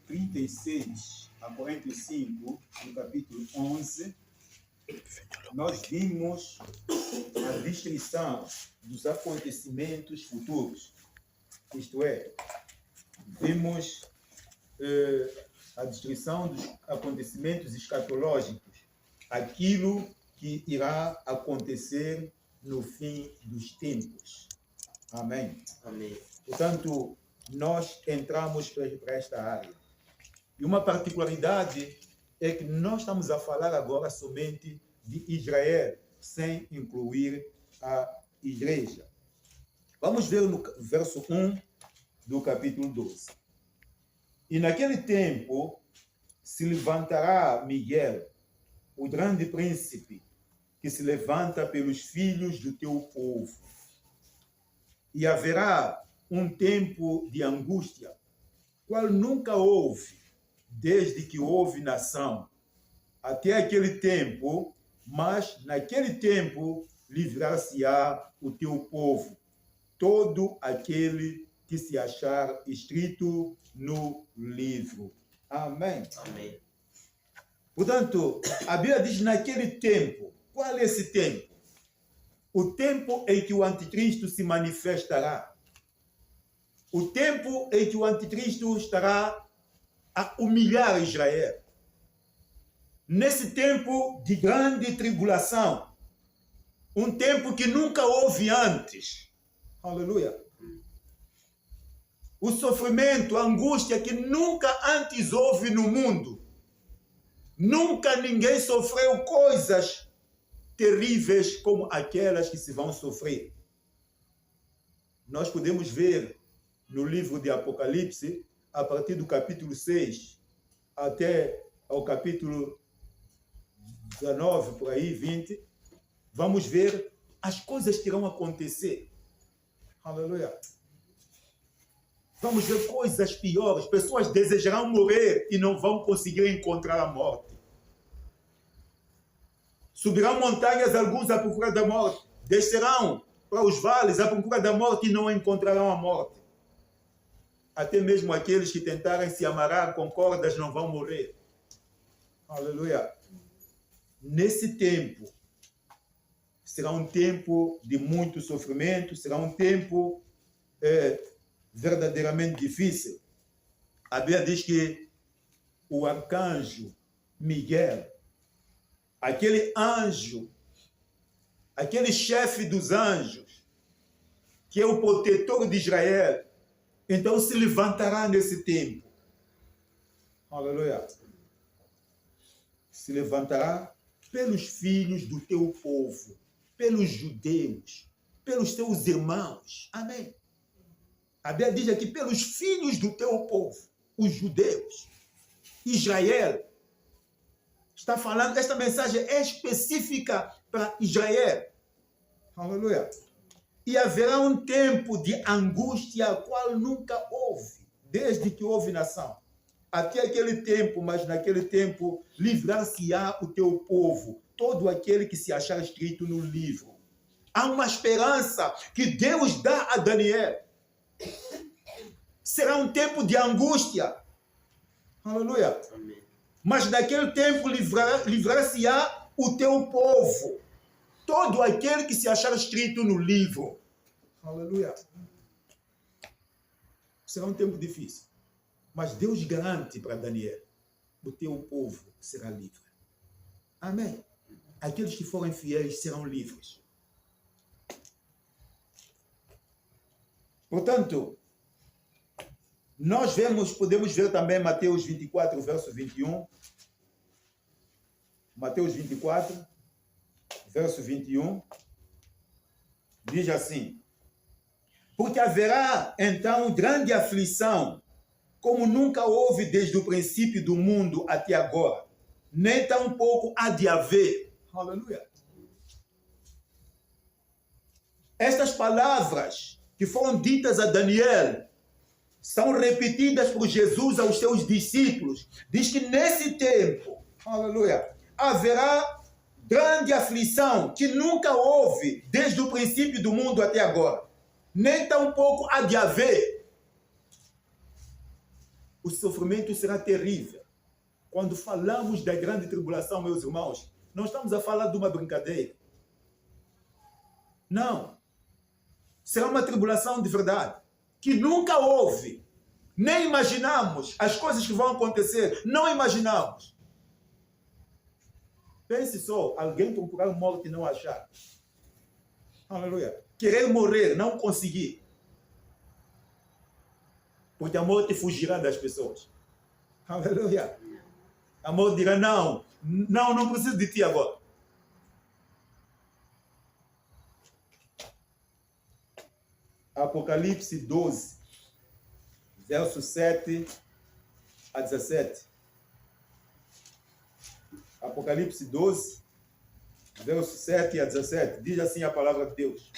36 a 45, no capítulo 11, nós vimos a descrição dos acontecimentos futuros. Isto é, vimos a descrição dos acontecimentos escatológicos, aquilo que irá acontecer no fim dos tempos. Amém? Amém. Portanto, nós entramos para esta área. E uma particularidade é que nós estamos a falar agora somente de Israel, sem incluir a igreja. Vamos ver no verso 1 do capítulo 12. E naquele tempo se levantará Miguel, o grande príncipe, que se levanta pelos filhos do teu povo. E haverá um tempo de angústia, qual nunca houve, desde que houve nação, até aquele tempo, mas naquele tempo livrar-se-á o teu povo, todo aquele que se achar escrito no livro. Amém. Amém. Portanto, a Bíblia diz naquele tempo. Qual é esse tempo? O tempo em que o anticristo se manifestará. O tempo em que o anticristo estará a humilhar Israel. Nesse tempo de grande tribulação. Um tempo que nunca houve antes. Aleluia. O sofrimento, a angústia que nunca antes houve no mundo. Nunca ninguém sofreu coisas terríveis como aquelas que se vão sofrer. Nós podemos ver no livro de Apocalipse, a partir do capítulo 6 até ao capítulo 19, por aí, 20, vamos ver as coisas que irão acontecer. Aleluia. Vamos ver coisas piores. Pessoas desejarão morrer e não vão conseguir encontrar a morte. Subirão montanhas alguns à procura da morte. Descerão para os vales à procura da morte e não encontrarão a morte. Até mesmo aqueles que tentarem se amarrar com cordas não vão morrer. Aleluia. Nesse tempo, será um tempo de muito sofrimento, será um tempo verdadeiramente difícil. A Bíblia diz que o arcanjo Miguel, aquele anjo, aquele chefe dos anjos, que é o protetor de Israel, então se levantará nesse tempo. Aleluia. Se levantará pelos filhos do teu povo, pelos judeus, pelos teus irmãos. Amém. A Bíblia diz aqui, pelos filhos do teu povo, os judeus, Israel. Está falando, esta mensagem é específica para Israel. Aleluia. E haverá um tempo de angústia, qual nunca houve, desde que houve nação. Até aquele tempo, mas naquele tempo, livrar-se-á o teu povo, todo aquele que se achar escrito no livro. Há uma esperança que Deus dá a Daniel. Será um tempo de angústia. Aleluia. Amém. Mas naquele tempo livrar-se-á o teu povo, todo aquele que se achar escrito no livro. Aleluia. Será um tempo difícil. Mas Deus garante para Daniel, o teu povo será livre. Amém. Aqueles que forem fiéis serão livres. Portanto, nós podemos ver também Mateus 24, verso 21. Mateus 24, verso 21. Diz assim: porque haverá então grande aflição, como nunca houve desde o princípio do mundo até agora, nem tampouco há de haver. Aleluia. Estas palavras que foram ditas a Daniel são repetidas por Jesus aos seus discípulos. Diz que nesse tempo, aleluia, haverá grande aflição que nunca houve desde o princípio do mundo até agora. Nem tampouco há de haver. o sofrimento será terrível. Quando falamos da grande tribulação, meus irmãos, não estamos a falar de uma brincadeira. Não. Será uma tribulação de verdade, que nunca houve. Nem imaginamos as coisas que vão acontecer. Não imaginamos. Pense só, alguém procurar morte e não achar. Aleluia. Querer morrer, não conseguir. Porque a morte fugirá das pessoas. Aleluia. A morte dirá, não preciso de ti agora. Apocalipse 12, versos 7 a 17. Apocalipse 12, versos 7 a 17. Diz assim a palavra de Deus.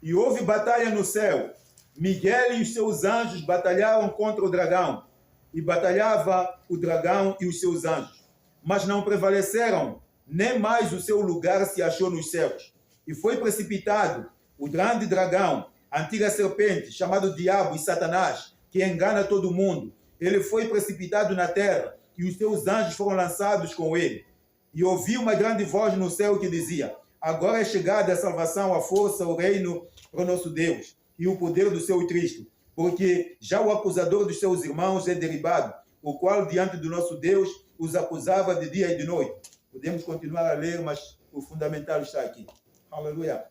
E houve batalha no céu. Miguel e os seus anjos batalharam contra o dragão. E batalhava o dragão e os seus anjos. Mas não prevaleceram, nem mais o seu lugar se achou nos céus. E foi precipitado o grande dragão, a antiga serpente, chamado Diabo e Satanás, que engana todo mundo. Ele foi precipitado na terra, e os seus anjos foram lançados com ele. E ouvi uma grande voz no céu que dizia: agora é chegada a salvação, a força, o reino para o nosso Deus, e o poder do seu Cristo, porque já o acusador dos seus irmãos é derribado, o qual diante do nosso Deus os acusava de dia e de noite. Podemos continuar a ler, mas o fundamental está aqui. Aleluia.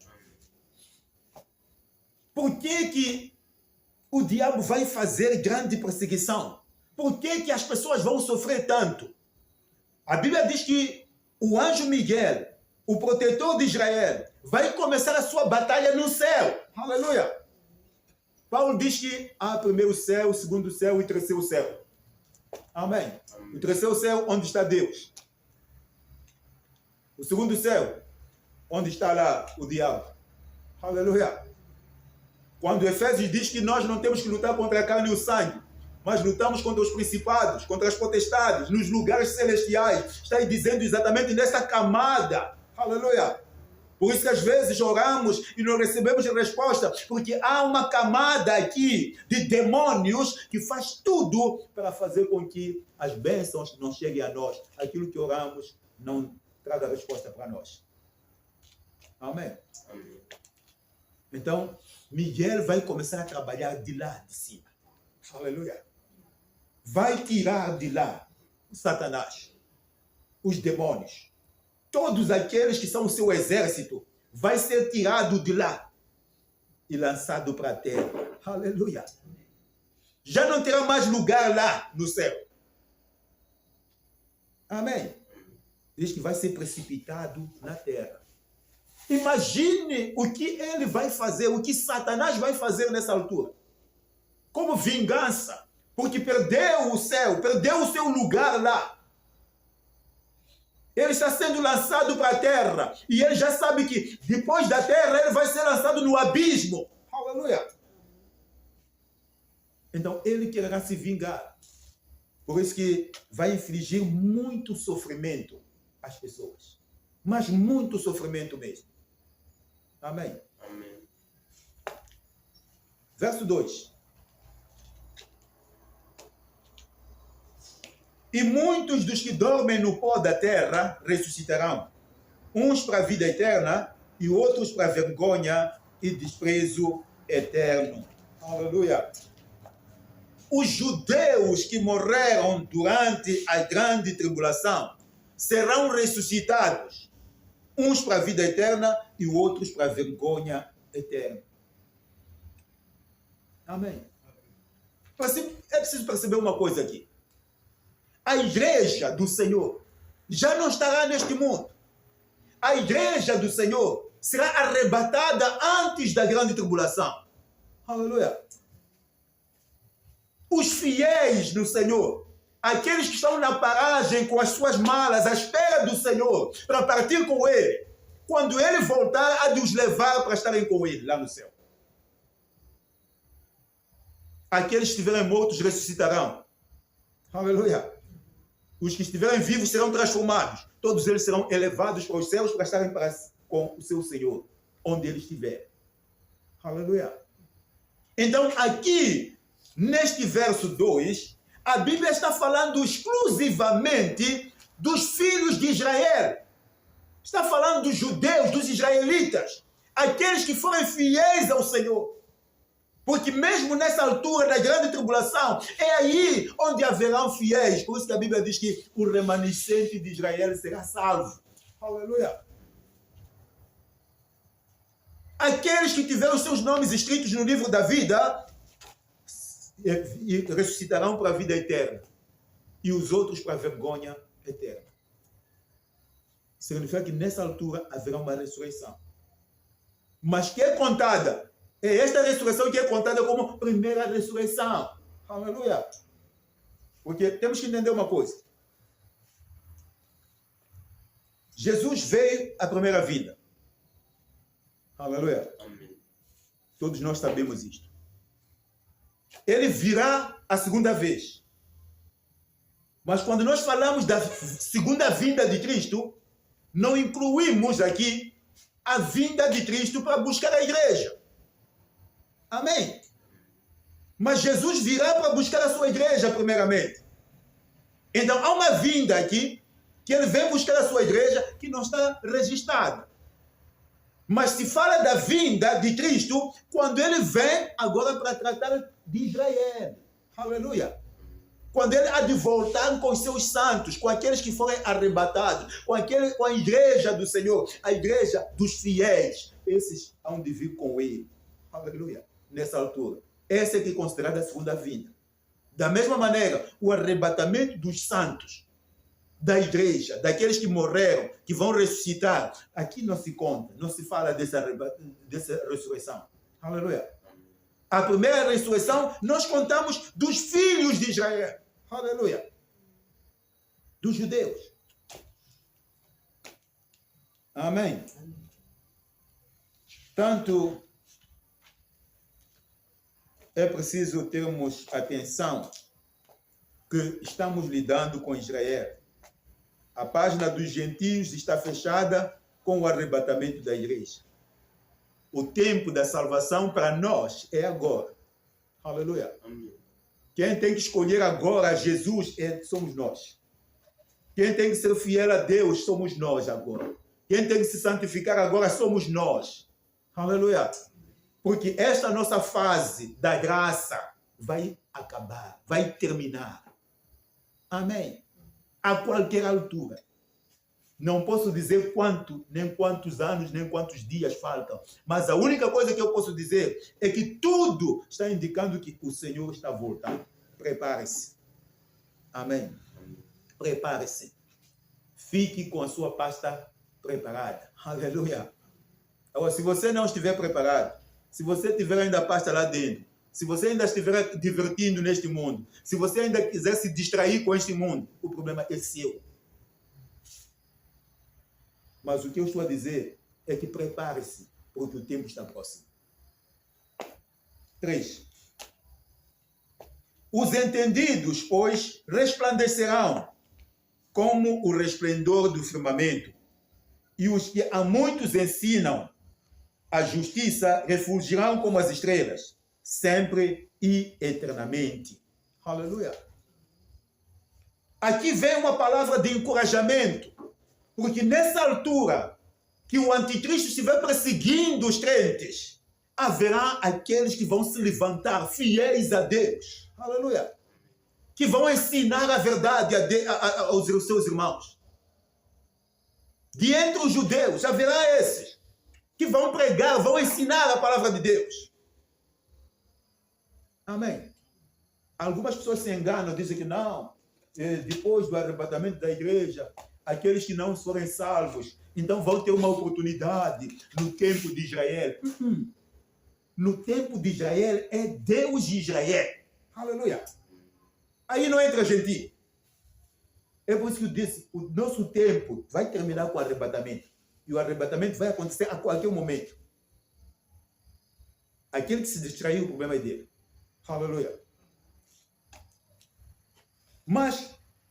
Por que o diabo vai fazer grande perseguição? Por que as pessoas vão sofrer tanto? A Bíblia diz que o anjo Miguel, o protetor de Israel, vai começar a sua batalha no céu. Aleluia. Paulo diz que há primeiro céu, segundo céu e terceiro céu. Amém. O terceiro céu, onde está Deus. O segundo céu, onde está lá o diabo. Aleluia. Quando Efésios diz que nós não temos que lutar contra a carne e o sangue, mas lutamos contra os principados, contra as potestades, nos lugares celestiais, está aí dizendo exatamente nessa camada. Aleluia. Por isso que às vezes oramos e não recebemos resposta, porque há uma camada aqui de demônios que faz tudo para fazer com que as bênçãos não cheguem a nós. Aquilo que oramos não traga resposta para nós. Amém. Amém. Então, Miguel vai começar a trabalhar de lá de cima. Aleluia. Vai tirar de lá o Satanás, os demônios, todos aqueles que são o seu exército, vai ser tirado de lá e lançado para a terra. Aleluia. Já não terá mais lugar lá no céu. Amém. Diz que vai ser precipitado na terra. Imagine o que ele vai fazer, o que Satanás vai fazer nessa altura. Como vingança, porque perdeu o céu, perdeu o seu lugar lá. Ele está sendo lançado para a terra. E ele já sabe que depois da terra ele vai ser lançado no abismo. Aleluia. Então ele quererá se vingar. Por isso que vai infligir muito sofrimento às pessoas. Mas muito sofrimento mesmo. Amém. Amém. Verso 2. E muitos dos que dormem no pó da terra ressuscitarão, uns para a vida eterna e outros para a vergonha e desprezo eterno. Aleluia. Os judeus que morreram durante a grande tribulação serão ressuscitados, uns para a vida eterna e outros para a vergonha eterna. Amém. É preciso perceber uma coisa aqui. A igreja do Senhor já não estará neste mundo. A igreja do Senhor será arrebatada antes da grande tribulação. Aleluia. Os fiéis no Senhor, aqueles que estão na paragem com as suas malas, à espera do Senhor, para partir com Ele, quando Ele voltar, há de os levar para estarem com Ele lá no céu. Aqueles que estiverem mortos ressuscitarão. Aleluia. Os que estiverem vivos serão transformados. Todos eles serão elevados para os céus para estarem com o seu Senhor, onde Ele estiver. Aleluia. Então, aqui, neste verso 2, a Bíblia está falando exclusivamente dos filhos de Israel. Está falando dos judeus, dos israelitas, aqueles que foram fiéis ao Senhor. Porque mesmo nessa altura da grande tribulação, é aí onde haverão fiéis. Por isso que a Bíblia diz que o remanescente de Israel será salvo. Aleluia. Aqueles que tiveram seus nomes escritos no livro da vida ressuscitarão para a vida eterna. E os outros para a vergonha eterna. Significa que nessa altura haverá uma ressurreição. Mas que é contada. É esta ressurreição que é contada como primeira ressurreição. Aleluia. Porque temos que entender uma coisa. Jesus veio à primeira vinda. Aleluia. Amém. Todos nós sabemos isto. Ele virá a segunda vez. Mas quando nós falamos da segunda vinda de Cristo, não incluímos aqui a vinda de Cristo para buscar a igreja. Amém? Mas Jesus virá para buscar a sua igreja primeiramente. Então há uma vinda aqui, que ele vem buscar a sua igreja, que não está registrada. Mas se fala da vinda de Cristo, quando ele vem agora para tratar de Israel. Aleluia. Quando ele há de voltar com os seus santos, com aqueles que foram arrebatados, com a igreja do Senhor, a igreja dos fiéis, esses hão de vir com ele. Aleluia. Nessa altura. Essa é que é considerada a segunda vinda. Da mesma maneira, o arrebatamento dos santos, da igreja, daqueles que morreram, que vão ressuscitar, aqui não se conta, não se fala dessa ressurreição. Aleluia. A primeira ressurreição, nós contamos dos filhos de Israel. Aleluia. Dos judeus. Amém. Tanto é preciso termos atenção que estamos lidando com Israel. A página dos gentios está fechada com o arrebatamento da igreja. O tempo da salvação para nós é agora. Aleluia. Amém. Quem tem que escolher agora Jesus somos nós. Quem tem que ser fiel a Deus somos nós agora. Quem tem que se santificar agora somos nós. Aleluia. Porque esta nossa fase da graça vai acabar, vai terminar. Amém. A qualquer altura. Não posso dizer quanto, nem quantos anos, nem quantos dias faltam. Mas a única coisa que eu posso dizer é que tudo está indicando que o Senhor está voltando. Prepare-se. Amém. Prepare-se. Fique com a sua pasta preparada. Aleluia. Agora, se você não estiver preparado, se você tiver ainda a pasta lá dentro, se você ainda estiver divertindo neste mundo, se você ainda quiser se distrair com este mundo, o problema é seu. Mas o que eu estou a dizer é que prepare-se, porque o tempo está próximo. 3. Os entendidos, pois, resplandecerão como o resplendor do firmamento, e os que a muitos ensinam a justiça refulgirão como as estrelas, sempre e eternamente. Aleluia. Aqui vem uma palavra de encorajamento, porque nessa altura que o anticristo estiver perseguindo os crentes, haverá aqueles que vão se levantar fiéis a Deus. Aleluia. Que vão ensinar a verdade aos seus irmãos. De entre os judeus, haverá esses que vão pregar, vão ensinar a palavra de Deus. Amém. Algumas pessoas se enganam, dizem que não, depois do arrebatamento da igreja, aqueles que não forem salvos, então vão ter uma oportunidade no tempo de Israel. No tempo de Israel é Deus de Israel. Aleluia. Aí não entra gentil. É por isso que eu disse, o nosso tempo vai terminar com o arrebatamento. E o arrebatamento vai acontecer a qualquer momento. Aquele que se distraiu, o problema é dele. Aleluia. Mas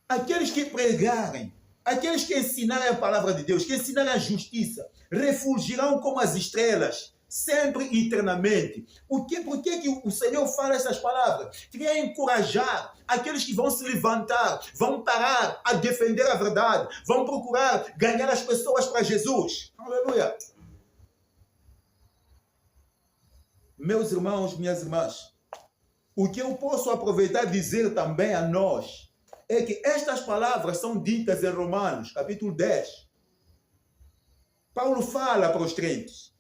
aqueles que pregarem, aqueles que ensinarem a palavra de Deus, que ensinarem a justiça, refulgirão como as estrelas, sempre e eternamente. Por que o Senhor fala essas palavras? Queria encorajar aqueles que vão se levantar, vão parar a defender a verdade, vão procurar ganhar as pessoas para Jesus. Aleluia! Meus irmãos, minhas irmãs, o que eu posso aproveitar e dizer também a nós é que estas palavras são ditas em Romanos, capítulo 10. Paulo fala para os crentes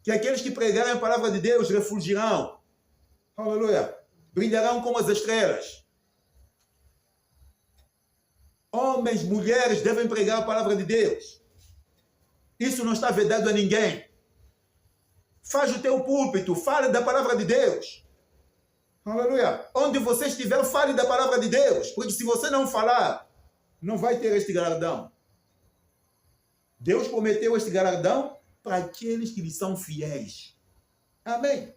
que aqueles que pregarem a palavra de Deus refulgirão. Aleluia! Brilharão como as estrelas. Homens, mulheres devem pregar a palavra de Deus. Isso não está vedado a ninguém. Faz o teu púlpito, fale da palavra de Deus. Aleluia! Onde você estiver, fale da palavra de Deus. Porque se você não falar, não vai ter este galardão. Deus prometeu este galardão para aqueles que lhe são fiéis. Amém?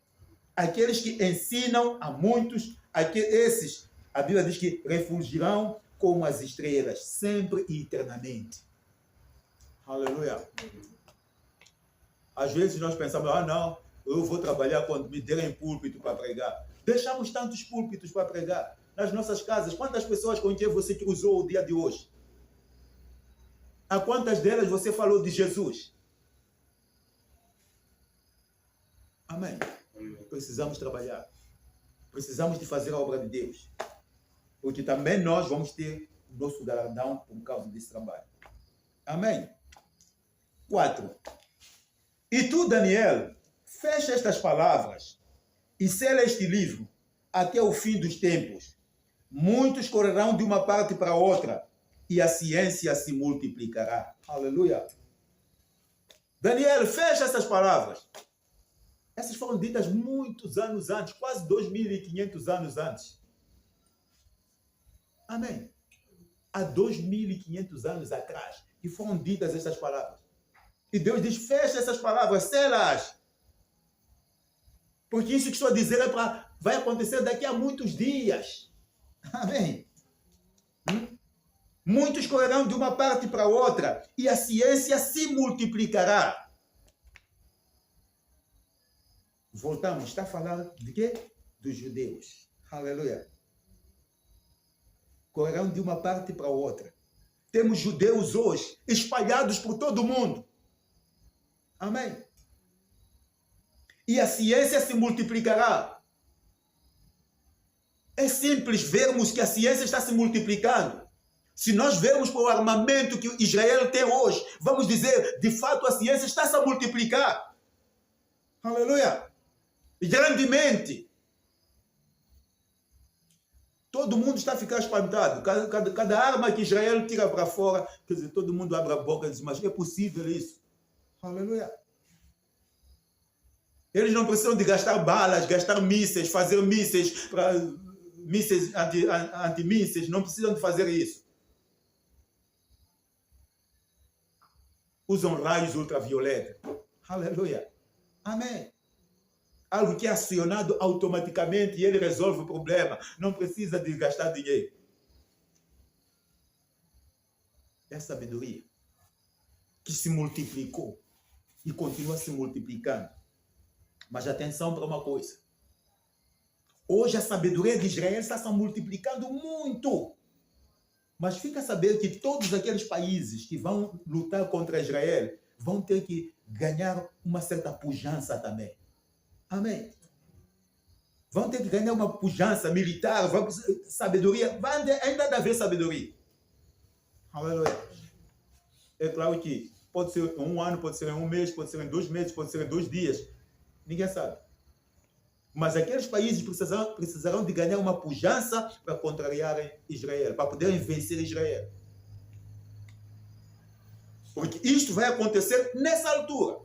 Aqueles que ensinam a muitos, esses, a Bíblia diz que refulgirão como as estrelas, sempre e eternamente. Aleluia! Às vezes nós pensamos, não, eu vou trabalhar quando me derem púlpito para pregar. Deixamos tantos púlpitos para pregar nas nossas casas. Quantas pessoas com quem você cruzou o dia de hoje? A quantas delas você falou de Jesus? Amém. Precisamos trabalhar. Precisamos de fazer a obra de Deus. Porque também nós vamos ter o nosso galardão por causa desse trabalho. Amém. 4. E tu, Daniel, fecha estas palavras e sela este livro até o fim dos tempos. Muitos correrão de uma parte para outra e a ciência se multiplicará. Aleluia. Daniel, fecha essas palavras. Essas foram ditas muitos anos antes, quase 2.500 anos antes. Amém. Há 2.500 anos atrás, e foram ditas essas palavras. E Deus diz, fecha essas palavras, sela-as. Porque isso que estou a dizer vai acontecer daqui a muitos dias. Amém. Muitos correrão de uma parte para outra e a ciência se multiplicará. Voltamos, está falando de quê? Dos judeus. Aleluia. Correrão de uma parte para outra. Temos judeus hoje espalhados por todo o mundo. Amém. E a ciência se multiplicará. É simples vermos que a ciência está se multiplicando. Se nós vermos o armamento que Israel tem hoje, vamos dizer, de fato a ciência está -se a multiplicar. Aleluia. Grandemente. Todo mundo está a ficar espantado. Cada arma que Israel tira para fora, quer dizer, todo mundo abre a boca e diz, mas é possível isso? Aleluia. Eles não precisam de gastar balas, gastar mísseis, fazer mísseis, mísseis antimísseis, não precisam de fazer isso. Usam raios ultravioletos. Aleluia. Amém. Algo que é acionado automaticamente e ele resolve o problema. Não precisa de gastar dinheiro. É sabedoria que se multiplicou e continua se multiplicando. Mas atenção para uma coisa. Hoje a sabedoria de Israel está se multiplicando muito. Mas fica a saber que todos aqueles países que vão lutar contra Israel vão ter que ganhar uma certa pujança também. Amém. Vão ter que ganhar uma pujança militar, sabedoria. Vai ainda haver sabedoria. Aleluia. É claro que pode ser em 1 ano, pode ser em 1 mês, pode ser em 2 meses, pode ser em 2 dias. Ninguém sabe. Mas aqueles países precisarão de ganhar uma pujança para contrariarem Israel, para poderem vencer Israel. Porque isto vai acontecer nessa altura.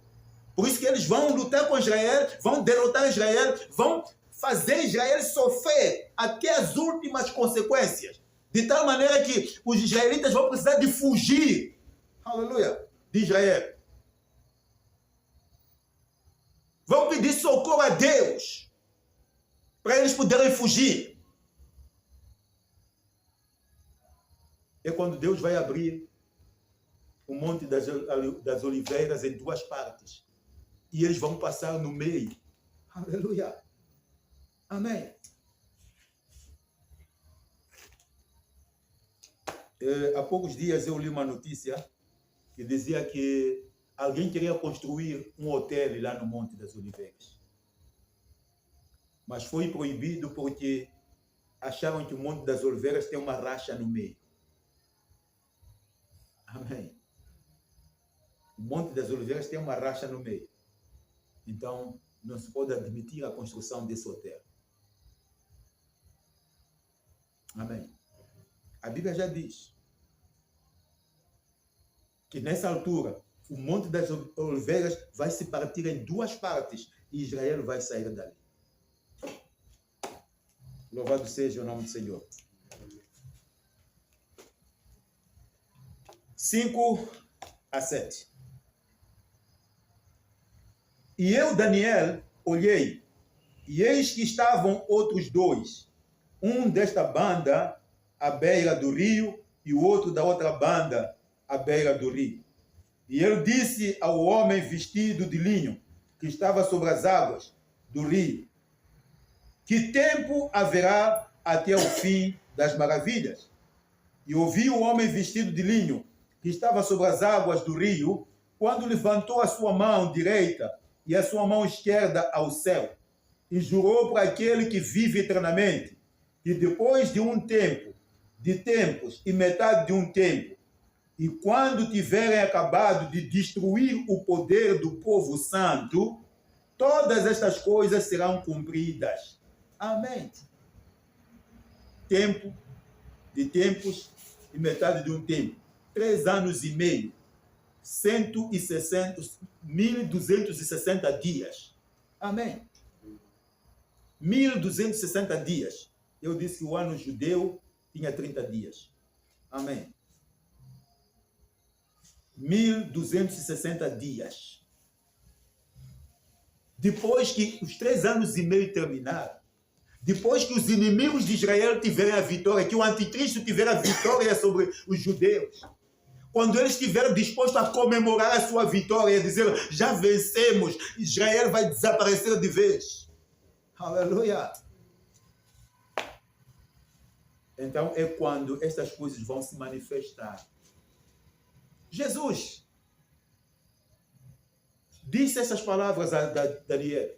Por isso que eles vão lutar com Israel, vão derrotar Israel, vão fazer Israel sofrer até as últimas consequências. De tal maneira que os israelitas vão precisar de fugir. Aleluia. De Israel. Vão pedir socorro a Deus para eles poderem fugir. É quando Deus vai abrir o Monte das Oliveiras em 2 partes. e eles vão passar no meio. Aleluia. Amém. Há poucos dias eu li uma notícia que dizia que alguém queria construir um hotel lá no Monte das Oliveiras. Mas foi proibido porque acharam que o Monte das Oliveiras tem uma racha no meio. Amém. O Monte das Oliveiras tem uma racha no meio. Então, não se pode admitir a construção desse hotel. Amém. A Bíblia já diz que nessa altura o Monte das Oliveiras vai se partir em duas partes e Israel vai sair dali. Louvado seja o nome do Senhor. 5-7. E eu, Daniel, olhei, e eis que estavam outros dois, um desta banda à beira do rio e o outro da outra banda à beira do rio. E ele disse ao homem vestido de linho, que estava sobre as águas do rio: que tempo haverá até o fim das maravilhas? E ouvi o homem vestido de linho, que estava sobre as águas do rio, quando levantou a sua mão direita e a sua mão esquerda ao céu, e jurou para aquele que vive eternamente, que depois de um tempo, de tempos e metade de um tempo, e quando tiverem acabado de destruir o poder do povo santo, todas estas coisas serão cumpridas. Amém. Tempo, de tempos e metade de um tempo. 3 anos e meio. 1.260 dias. Amém. 1.260 dias. Eu disse que o ano judeu tinha 30 dias. Amém. 1.260 dias. Depois que os 3 anos e meio terminaram, depois que os inimigos de Israel tiverem a vitória, que o anticristo tiver a vitória sobre os judeus, quando eles estiveram dispostos a comemorar a sua vitória, a dizer, já vencemos, Israel vai desaparecer de vez. Aleluia. Então é quando estas coisas vão se manifestar. Jesus disse essas palavras a Daniel,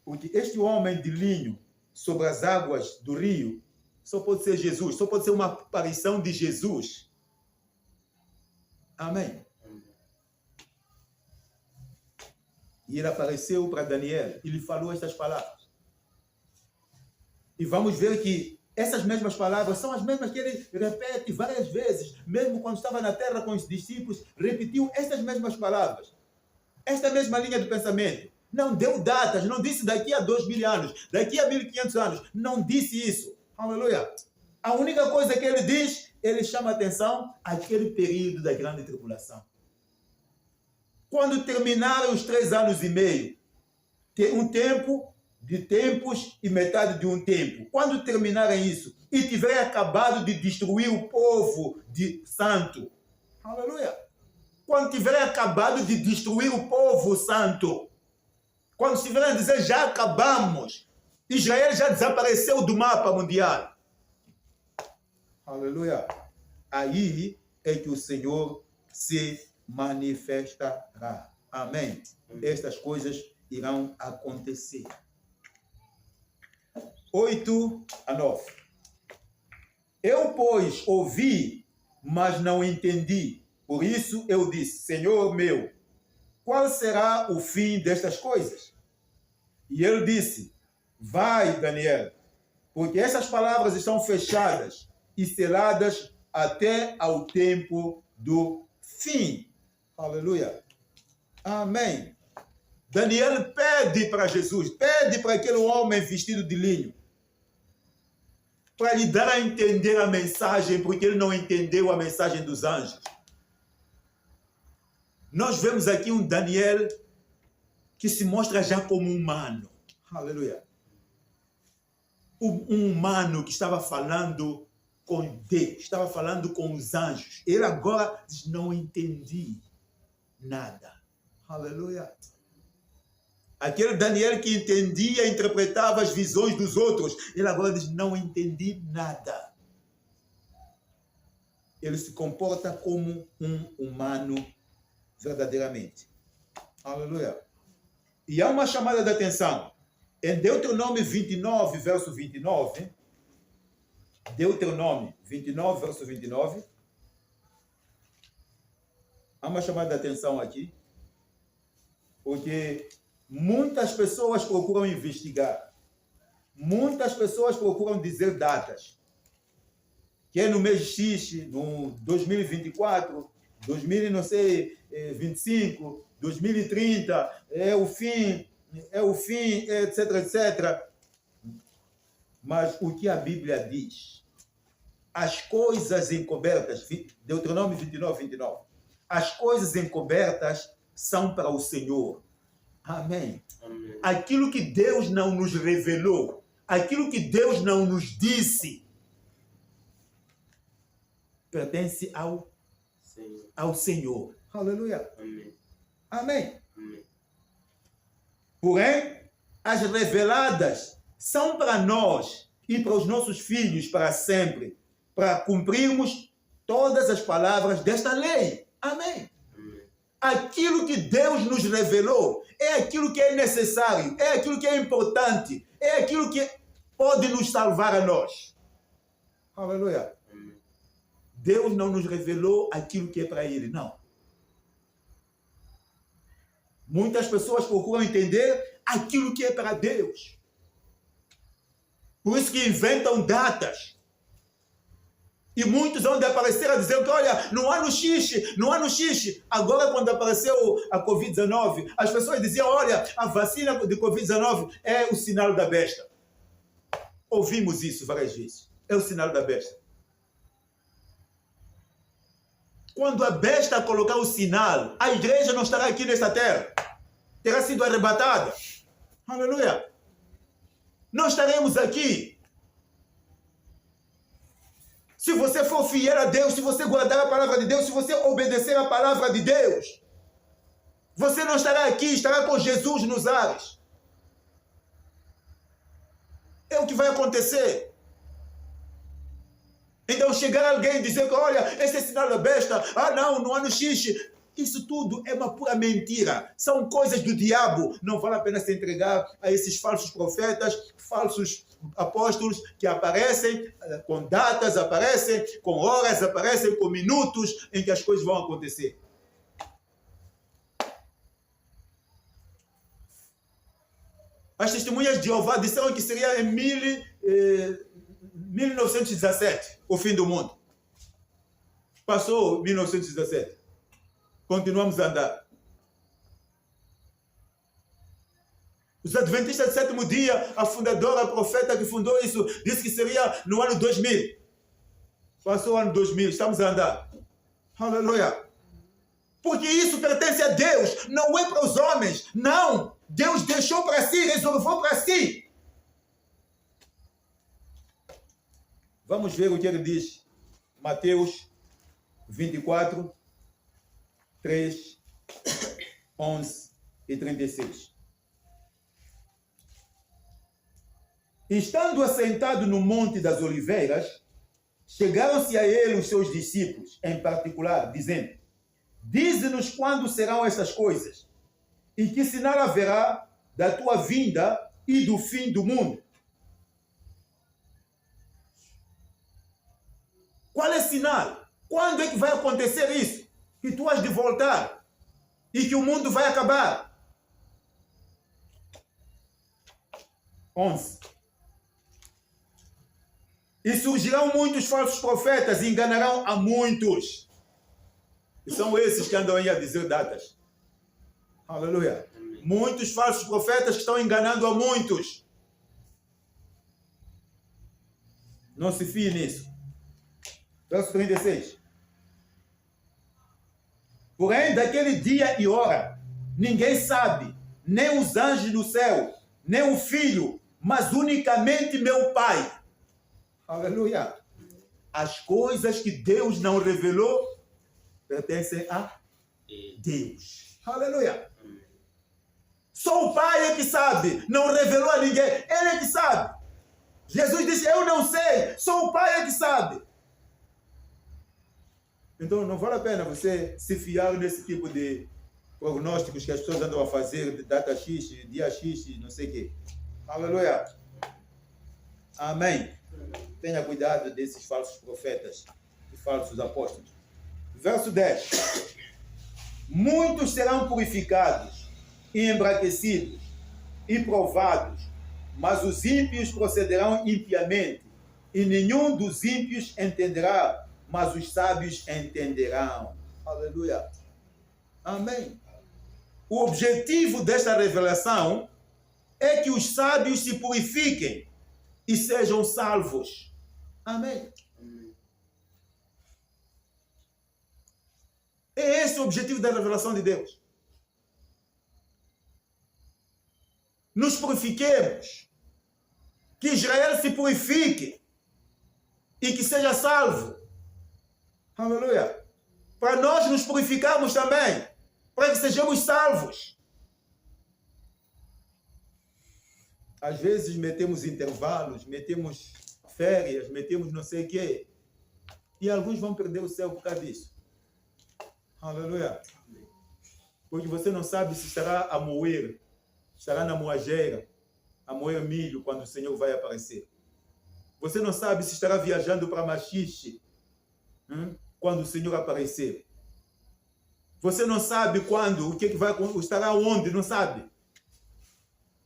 porque este homem de linho sobre as águas do rio só pode ser Jesus, só pode ser uma aparição de Jesus. Amém. E ele apareceu para Daniel e lhe falou estas palavras. E vamos ver que essas mesmas palavras são as mesmas que ele repete várias vezes, mesmo quando estava na terra com os discípulos, repetiu estas mesmas palavras. Esta mesma linha de pensamento. Não deu datas, não disse daqui a 2.000 anos, daqui a 1.500 anos, não disse isso. Aleluia. A única coisa que ele diz, ele chama a atenção àquele período da grande tribulação. Quando terminarem os 3 anos e meio, tem um tempo de tempos e metade de um tempo. Quando terminarem isso e tiverem acabado de destruir o povo de santo, aleluia. Quando tiverem acabado de destruir o povo santo, quando estiverem a dizer já acabamos, Israel já desapareceu do mapa mundial. Aleluia. Aí é que o Senhor se manifestará. Amém. Estas coisas irão acontecer. 8-9. Eu, pois, ouvi, mas não entendi. Por isso eu disse, Senhor meu, qual será o fim destas coisas? E ele disse, vai, Daniel, porque essas palavras estão fechadas e seladas até ao tempo do fim. Aleluia. Amém. Daniel pede para Jesus, pede para aquele homem vestido de linho, para lhe dar a entender a mensagem, porque ele não entendeu a mensagem dos anjos. Nós vemos aqui um Daniel que se mostra já como humano. Aleluia. Um humano que estava falando com Deus, estava falando com os anjos. Ele agora diz, não entendi nada. Aleluia. Aquele Daniel que entendia, interpretava as visões dos outros, ele agora diz, não entendi nada. Ele se comporta como um humano verdadeiramente. Aleluia. E há uma chamada de atenção. Em Deuteronômio 29, verso 29, Deuteronômio 29, verso 29, há uma chamada de atenção aqui, porque muitas pessoas procuram investigar, muitas pessoas procuram dizer datas, que é no mês X, no 2024, 2025, 2030, é o fim, etc, etc. Mas o que a Bíblia diz? As coisas encobertas, Deuteronômio 29, 29. As coisas encobertas são para o Senhor. Amém. Amém. Aquilo que Deus não nos revelou, aquilo que Deus não nos disse, pertence ao Senhor. Aleluia. Amém. Amém. Amém. Porém, as reveladas são para nós e para os nossos filhos para sempre, para cumprirmos todas as palavras desta lei. Amém. Amém. Aquilo que Deus nos revelou é aquilo que é necessário, é aquilo que é importante, é aquilo que pode nos salvar a nós. Aleluia. Amém. Deus não nos revelou aquilo que é para Ele, não. Muitas pessoas procuram entender aquilo que é para Deus. Por isso que inventam datas. E muitos vão aparecer a dizer que, olha, no ano X, no ano X. Agora, quando apareceu a Covid-19, as pessoas diziam, olha, a vacina de Covid-19 é o sinal da besta. Ouvimos isso várias vezes. É o sinal da besta. Quando a besta colocar o sinal, a igreja não estará aqui nesta terra. Terá sido arrebatada. Aleluia. Não estaremos aqui. Se você for fiel a Deus, se você guardar a palavra de Deus, se você obedecer a palavra de Deus, você não estará aqui, estará com Jesus nos ares. É o que vai acontecer. Então chegar alguém e dizer que, olha, esse é sinal da besta, não, no ano X, isso tudo é uma pura mentira. São coisas do diabo. Não vale a pena se entregar a esses falsos profetas, falsos apóstolos que aparecem com datas, aparecem com horas, aparecem com minutos em que as coisas vão acontecer. As testemunhas de Jeová disseram que seria em 1917 o fim do mundo. Passou 1917. Continuamos a andar. Os Adventistas do sétimo dia, a fundadora, a profeta que fundou isso, disse que seria no ano 2000. Passou o ano 2000, estamos a andar. Aleluia. Porque isso pertence a Deus, não é para os homens. Não, Deus deixou para si, reservou para si. Vamos ver o que ele diz. Mateus 24, 3, 11 e 36. Estando assentado no Monte das Oliveiras, chegaram-se a ele os seus discípulos, em particular, dizendo: dize-nos quando serão essas coisas, e que sinal haverá da tua vinda e do fim do mundo. Qual é o sinal? Quando é que vai acontecer isso? Que tu has de voltar e que o mundo vai acabar. 11. E surgirão muitos falsos profetas e enganarão a muitos. E são esses que andam aí a dizer datas. Aleluia. Muitos falsos profetas que estão enganando a muitos. Não se fie nisso. Verso 36. Porém, daquele dia e hora, ninguém sabe, nem os anjos do céu, nem o Filho, mas unicamente meu Pai. Aleluia. As coisas que Deus não revelou pertencem a Deus. Aleluia. Só o Pai é que sabe. Não revelou a ninguém. Ele é que sabe. Jesus disse, eu não sei. Só o Pai é que sabe. Então não vale a pena você se fiar nesse tipo de prognósticos que as pessoas andam a fazer, de data X, dia X, não sei o quê. Aleluia. Amém. Tenha cuidado desses falsos profetas e falsos apóstolos. Verso 10. Muitos serão purificados e embraquecidos e provados, mas os ímpios procederão impiamente, e nenhum dos ímpios entenderá, mas os sábios entenderão. Aleluia. Amém. O objetivo desta revelação é que os sábios se purifiquem e sejam salvos. Amém. É esse o objetivo da revelação de Deus. Nos purifiquemos, que Israel se purifique e que seja salvo. Aleluia. Para nós nos purificarmos também, para que sejamos salvos. Às vezes metemos intervalos, metemos férias, metemos não sei o quê. E alguns vão perder o céu por causa disso. Aleluia. Porque você não sabe se estará a moer, estará na moageira, a moer milho quando o Senhor vai aparecer. Você não sabe se estará viajando para Machixe quando o Senhor aparecer. Você não sabe quando, o que vai, estará onde, não sabe.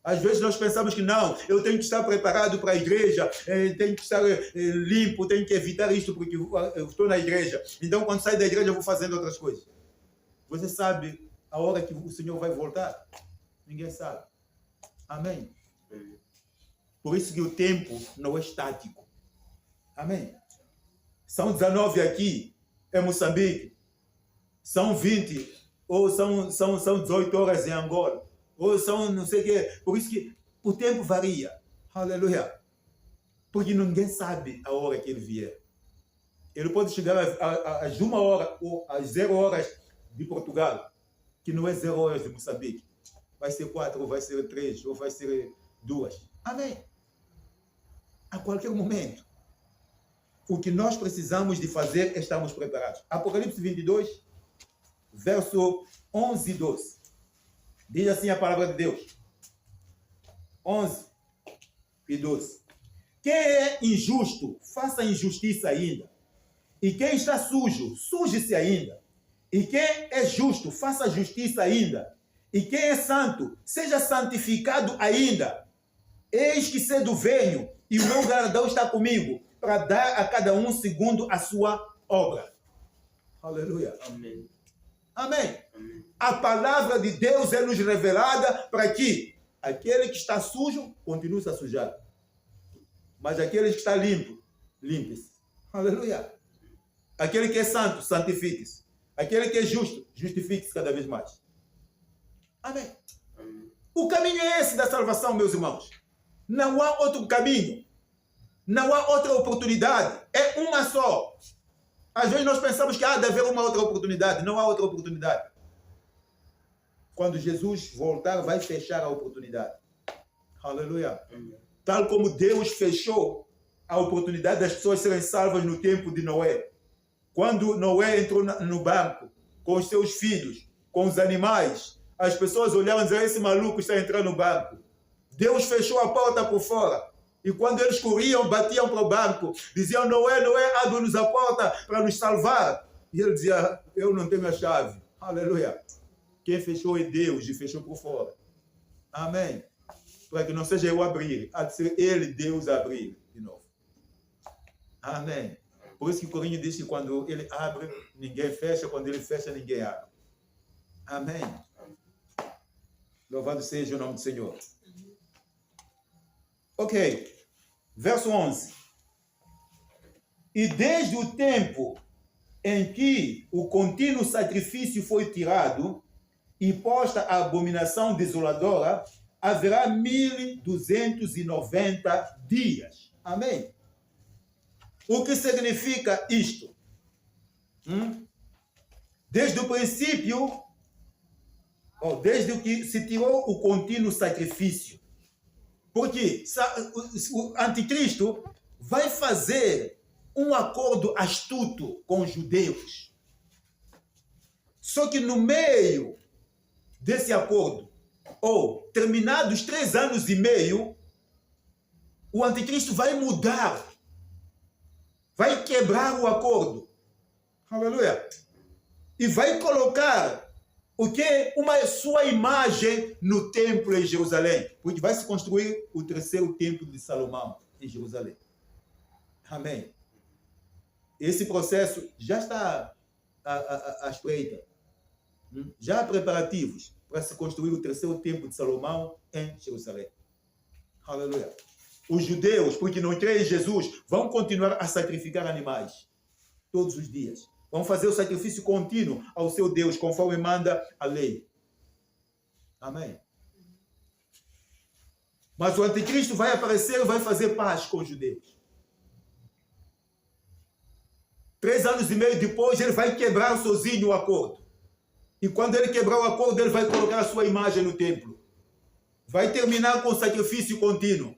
Às vezes nós pensamos que não, eu tenho que estar preparado para a igreja, tenho que estar limpo, tenho que evitar isto porque eu estou na igreja. Então quando saio da igreja eu vou fazendo outras coisas. Você sabe a hora que o Senhor vai voltar? Ninguém sabe. Amém? Por isso que o tempo não é estático. Amém? São 19 aqui, em Moçambique. São 20, ou são 18 horas em Angola. Ou são não sei o quê. Por isso que o tempo varia. Aleluia. Porque ninguém sabe a hora que ele vier. Ele pode chegar às 1 hora ou às 0 horas de Portugal, que não é 0 horas de Moçambique. Vai ser 4, ou vai ser 3, ou vai ser 2. Amém. A qualquer momento. O que nós precisamos de fazer, estamos preparados. Apocalipse 22, verso 11 e 12. Diz assim a palavra de Deus. 11 e 12. Quem é injusto, faça injustiça ainda. E quem está sujo, suje-se ainda. E quem é justo, faça justiça ainda. E quem é santo, seja santificado ainda. Eis que cedo venho, e o meu galardão está comigo, para dar a cada um segundo a sua obra. Aleluia. Amém. Amém. Amém. A palavra de Deus é nos revelada para que aquele que está sujo, continue a sujar. Mas aquele que está limpo, limpe-se. Aleluia. Aquele que é santo, santifique-se. Aquele que é justo, justifique-se cada vez mais. Amém. Amém. O caminho é esse da salvação, meus irmãos. Não há outro caminho. Não há outra oportunidade. É uma só. Às vezes nós pensamos que há de haver uma outra oportunidade. Não há outra oportunidade. Quando Jesus voltar, vai fechar a oportunidade. Aleluia. Amém. Tal como Deus fechou a oportunidade das pessoas serem salvas no tempo de Noé. Quando Noé entrou no barco com os seus filhos, com os animais, as pessoas olhavam e diziam, esse maluco está entrando no barco. Deus fechou a porta por fora. E quando eles corriam, batiam para o barco, diziam, Noé, Noé, abre-nos a porta para nos salvar. E ele dizia, eu não tenho a chave. Aleluia. Quem fechou é Deus e fechou por fora. Amém. Para que não seja eu abrir, há de ser ele, Deus, abrir de novo. Amém. Por isso que o Coríntios diz que quando ele abre, ninguém fecha, quando ele fecha, ninguém abre. Amém. Louvado seja o nome do Senhor. Ok. Verso 11. E desde o tempo em que o contínuo sacrifício foi tirado e posta a abominação desoladora, haverá 1290 dias. Amém. O que significa isto? Desde o princípio, desde que se tirou o contínuo sacrifício. Porque o anticristo vai fazer um acordo astuto com os judeus. Só que no meio desse acordo, terminados 3 anos e meio, o anticristo vai mudar, vai quebrar o acordo. Aleluia. E vai colocar uma sua imagem no templo em Jerusalém, porque vai se construir o 3º templo de Salomão em Jerusalém. Amém. Esse processo já está à espreita. Já há preparativos para se construir o 3º templo de Salomão em Jerusalém. Aleluia. Os judeus, porque não creem em Jesus, vão continuar a sacrificar animais todos os dias. Vão fazer o sacrifício contínuo ao seu Deus, conforme manda a lei. Amém. Mas o anticristo vai aparecer e vai fazer paz com os judeus. 3 anos e meio depois, ele vai quebrar sozinho o acordo. E quando ele quebrar o acordo, ele vai colocar a sua imagem no templo. Vai terminar com o sacrifício contínuo.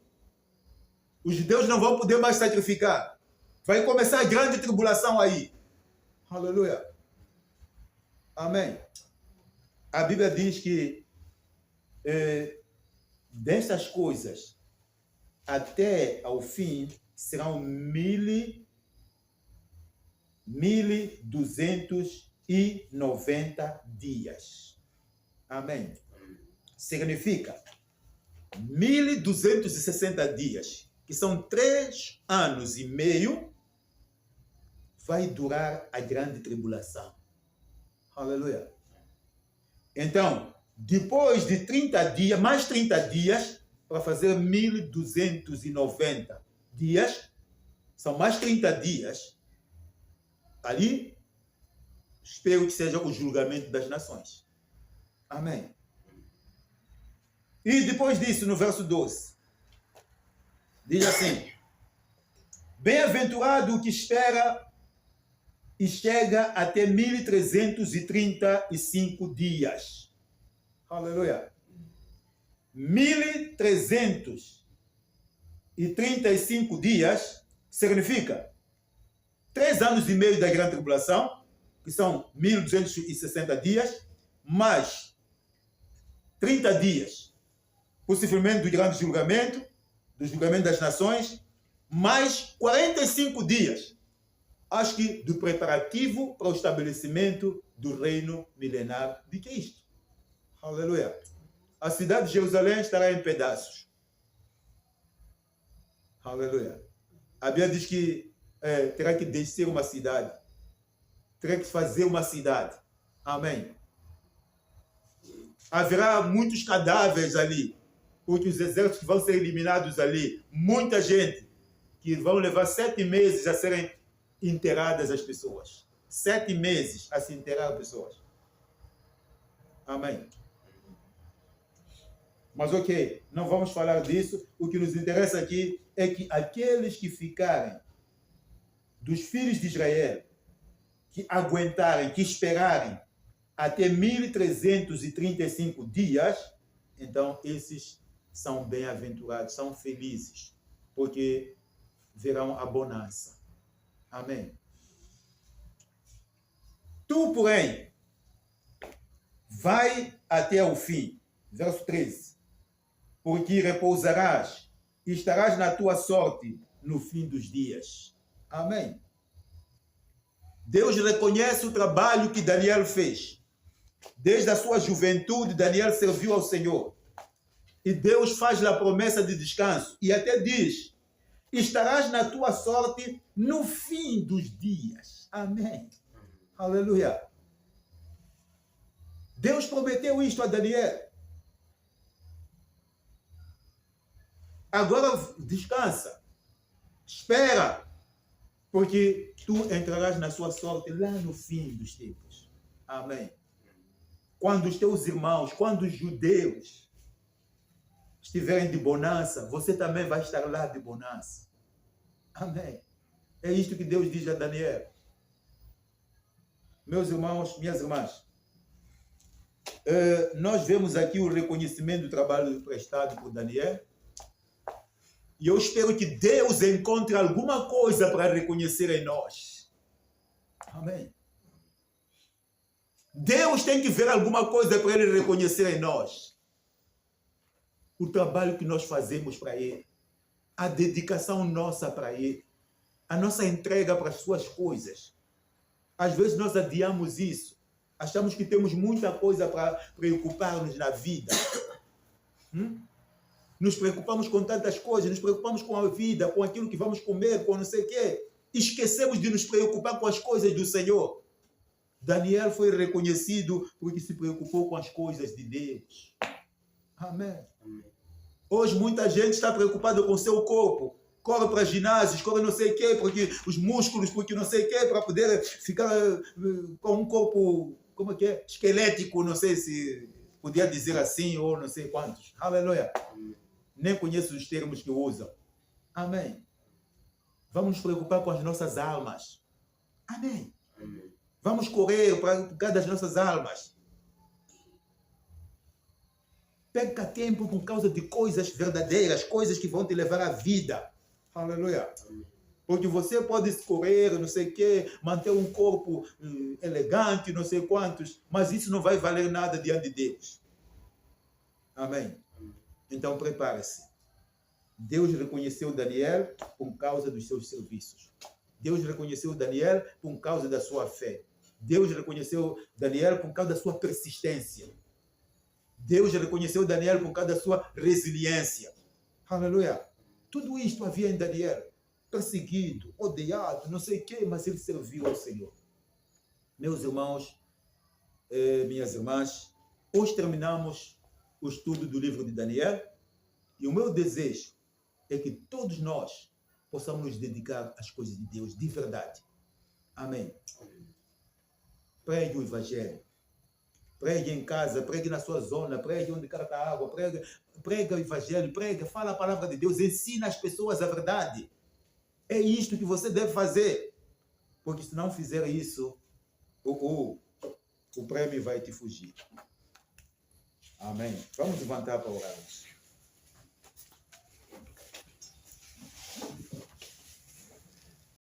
Os judeus não vão poder mais sacrificar. Vai começar a grande tribulação aí. Aleluia. Amém. A Bíblia diz que destas coisas até ao fim serão 1290 dias. Amém. Significa 1260 dias, que são 3 anos e meio, vai durar a grande tribulação. Aleluia. Então, depois de 30 dias, mais 30 dias, para fazer 1290 dias, são mais 30 dias, ali, espero que seja o julgamento das nações. Amém. E depois disso, no verso 12, diz assim: bem-aventurado o que espera e chega até 1335 dias. Aleluia. 1335 dias significa 3 anos e meio da grande tribulação, que são 1260 dias, mais 30 dias, possivelmente do grande julgamento, do julgamento das nações, mais 45 dias, acho que do preparativo para o estabelecimento do reino milenar de Cristo. Aleluia. A cidade de Jerusalém estará em pedaços. Aleluia. A Bíblia diz que terá que descer uma cidade. Terá que fazer uma cidade. Amém. Haverá muitos cadáveres ali, porque os exércitos vão ser eliminados ali. Muita gente que vão levar 7 meses a serem enterradas as pessoas. 7 meses a se enterrar as pessoas. Amém. Mas ok, não vamos falar disso. O que nos interessa aqui é que aqueles que ficarem dos filhos de Israel, que aguentarem, que esperarem até 1335 dias, então esses são bem-aventurados, são felizes, porque verão a bonança. Amém. Tu, porém, vai até o fim. Verso 13. Porque repousarás e estarás na tua sorte no fim dos dias. Amém. Deus reconhece o trabalho que Daniel fez. Desde a sua juventude, Daniel serviu ao Senhor. E Deus faz-lhe a promessa de descanso. E até diz: estarás na tua sorte no fim dos dias. Amém. Aleluia. Deus prometeu isto a Daniel. Agora descansa. Espera. Porque tu entrarás na sua sorte lá no fim dos tempos. Amém. Quando os teus irmãos, quando os judeus estiverem de bonança, você também vai estar lá de bonança. Amém. É isto que Deus diz a Daniel. Meus irmãos, minhas irmãs, nós vemos aqui o reconhecimento do trabalho prestado por Daniel. E eu espero que Deus encontre alguma coisa para reconhecer em nós. Amém. Deus tem que ver alguma coisa para Ele reconhecer em nós. O trabalho que nós fazemos para Ele. A dedicação nossa para Ele. A nossa entrega para as suas coisas. Às vezes nós adiamos isso. Achamos que temos muita coisa para preocupar-nos na vida. Nos preocupamos com tantas coisas, nos preocupamos com a vida, com aquilo que vamos comer, com não sei o quê. Esquecemos de nos preocupar com as coisas do Senhor. Daniel foi reconhecido porque se preocupou com as coisas de Deus. Amém. Hoje muita gente está preocupada com o seu corpo. Corre para ginásios, corre não sei o quê, porque os músculos, porque não sei o quê, para poder ficar com um corpo, como é que é? Esquelético, não sei se podia dizer assim, ou não sei quantos. Aleluia. Nem conheço os termos que usam. Amém. Vamos nos preocupar com as nossas almas. Amém. Amém. Vamos correr para cuidar das nossas almas. Perca tempo por causa de coisas verdadeiras, coisas que vão te levar à vida. Aleluia. Amém. Porque você pode correr, não sei o quê, manter um corpo elegante, não sei quantos, mas isso não vai valer nada diante de Deus. Amém. Então prepare-se. Deus reconheceu Daniel por causa dos seus serviços. Deus reconheceu Daniel por causa da sua fé. Deus reconheceu Daniel por causa da sua persistência. Deus reconheceu Daniel por causa da sua resiliência. Aleluia. Tudo isto havia em Daniel. Perseguido, odiado, não sei o quê, mas ele serviu ao Senhor. Meus irmãos, minhas irmãs, hoje terminamos o estudo do livro de Daniel e o meu desejo é que todos nós possamos nos dedicar às coisas de Deus de verdade. Amém. Pregue o Evangelho. Pregue em casa, pregue na sua zona, pregue onde cata água, pregue o Evangelho, fala a palavra de Deus, ensina as pessoas a verdade. É isto que você deve fazer. Porque se não fizer isso, o prêmio vai te fugir. Amém. Vamos levantar para orarmos.